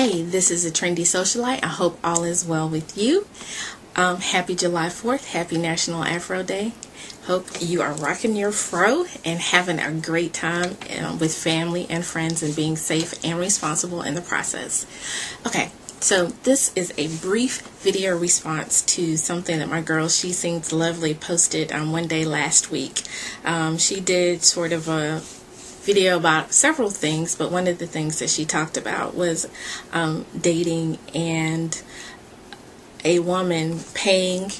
Hey, this is a trendy socialite. I hope all is well with you. Happy July 4th. Happy National Afro Day. Hope you are rocking your fro and having a great time with family and friends and being safe and responsible in the process. Okay, so this is a brief video response to something that my girl, She Sings Lovely, posted one day last week. She did sort of a video about several things, but one of the things that she talked about was dating and a woman paying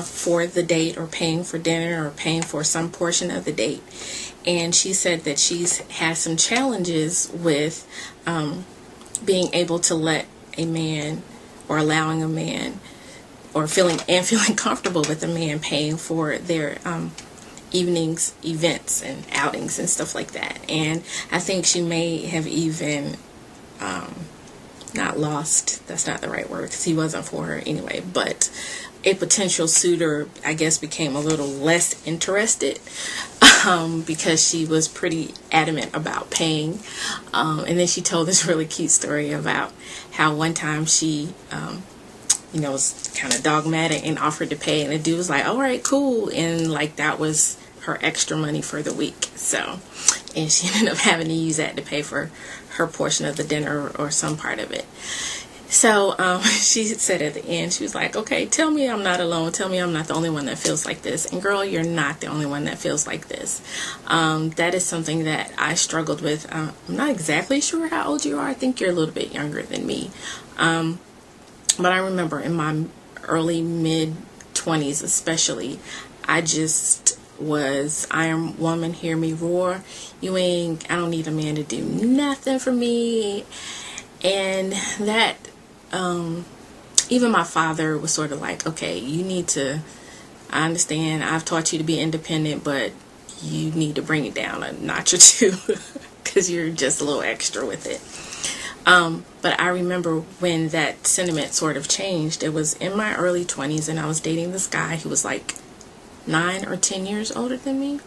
for the date, or paying for dinner, or paying for some portion of the date. And she said that she's had some challenges with being able to let a man, or allowing a man, or feeling comfortable with a man paying for their evenings, events, and outings and stuff like that. And I think she may have even not lost, that's not the right word because he wasn't for her anyway, but a potential suitor, I guess, became a little less interested because she was pretty adamant about paying. And then she told this really cute story about how one time she was kind of dogmatic and offered to pay, and the dude was like, all right, cool, and like that was her extra money for the week. So, and she ended up having to use that to pay for her portion of the dinner, or some part of it. So she said at the end, she was like, okay, tell me I'm not alone, tell me I'm not the only one that feels like this. And girl, you're not the only one that feels like this. That is something that I struggled with. I'm not exactly sure how old you are. I think you're a little bit younger than me. But I remember in my early mid-20s especially, I just was, I am woman, hear me roar. I don't need a man to do nothing for me. And that, even my father was sort of like, okay, I understand, I've taught you to be independent, but you need to bring it down a notch or two because you're just a little extra with it. But I remember when that sentiment sort of changed. It was in my early 20s, and I was dating this guy who was like 9 or 10 years older than me.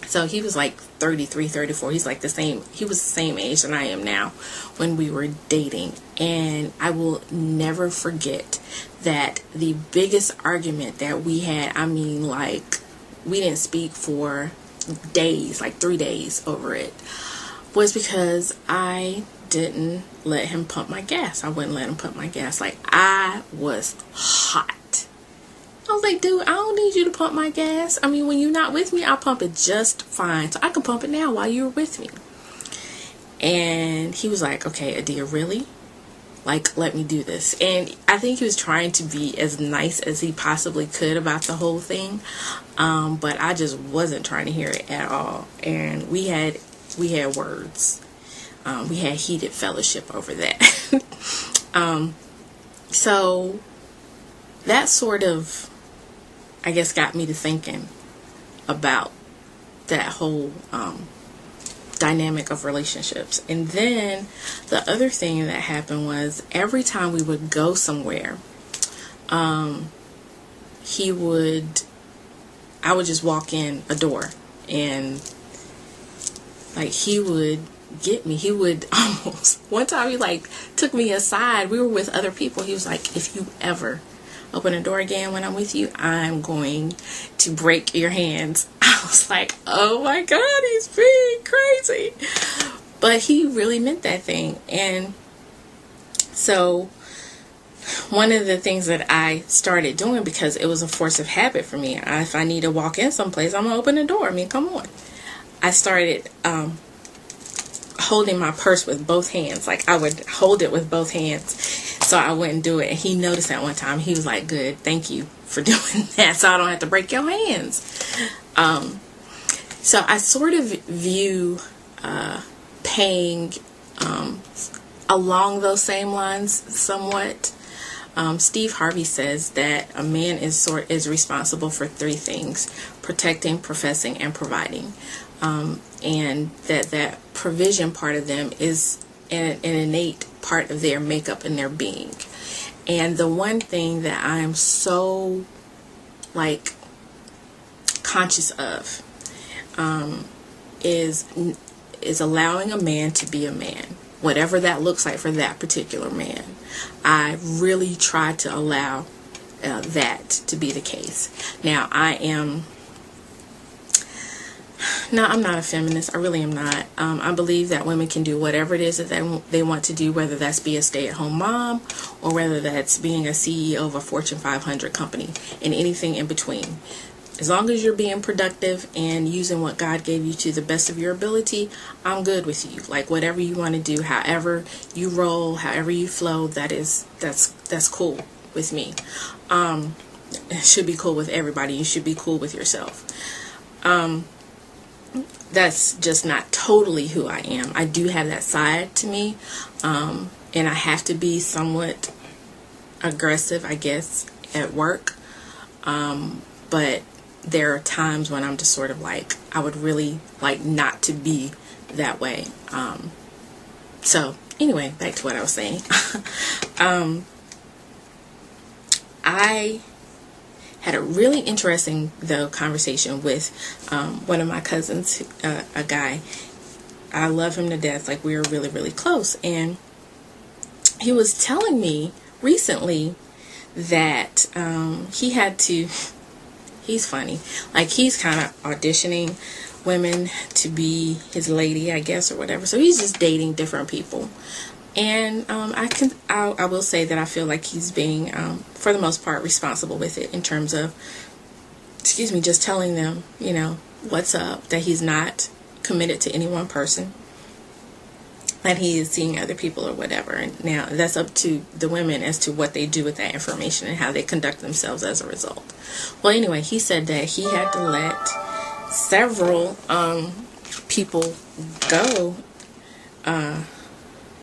So he was like 33, 34. He was the same age that I am now when we were dating. And I will never forget that the biggest argument that we had, we didn't speak for days, like 3 days over it, was because I didn't let him pump my gas. I wouldn't let him pump my gas. Like, I was hot. I was like, dude, I don't need you to pump my gas. I mean, when you're not with me, I'll pump it just fine. So I can pump it now while you're with me. And he was like, okay, Adia, really? Like, let me do this. And I think he was trying to be as nice as he possibly could about the whole thing. But I just wasn't trying to hear it at all. And we had words. We had heated fellowship over that. So that sort of, I guess, got me to thinking about that whole dynamic of relationships. And then the other thing that happened was, every time we would go somewhere, I would just walk in a door, and like, he would get me. He would almost, one time he took me aside. We were with other people. He was like, if you ever open a door again when I'm with you, I'm going to break your hands. I was like, oh my God, he's being crazy. But he really meant that thing. And so one of the things that I started doing, because it was a force of habit for me, if I need to walk in someplace, I'm gonna open the door. I mean, come on. I started holding my purse with both hands. Like, I would hold it with both hands so I wouldn't do it. And he noticed that one time. He was like, good, thank you for doing that, so I don't have to break your hands. So I sort of view paying along those same lines somewhat. Steve Harvey says that a man is responsible for 3 things: protecting, professing, and providing. And that provision part of them is an innate part of their makeup and their being. And the one thing that I'm so conscious of is allowing a man to be a man, whatever that looks like for that particular man. I really try to allow that to be the case. Now, I'm not a feminist. I really am not. I believe that women can do whatever it is that they want to do, whether that's be a stay-at-home mom or whether that's being a CEO of a Fortune 500 company and anything in between. As long as you're being productive and using what God gave you to the best of your ability, I'm good with you. Like, whatever you want to do, however you roll, however you flow, that's cool with me. It should be cool with everybody. You should be cool with yourself. That's just not totally who I am. I do have that side to me, and I have to be somewhat aggressive, I guess, at work. But there are times when I'm just sort of like, I would really like not to be that way. So anyway, back to what I was saying. I had a really interesting, though, conversation with one of my cousins, a guy. I love him to death. Like, we are really, really close. And he was telling me recently that he had to, he's funny. Like, he's kind of auditioning women to be his lady, I guess, or whatever. So he's just dating different people. And I will say that I feel like he's being, for the most part, responsible with it in terms of, just telling them, what's up, that he's not committed to any one person, that he is seeing other people or whatever. And now that's up to the women as to what they do with that information and how they conduct themselves as a result. Well, anyway, he said that he had to let several people go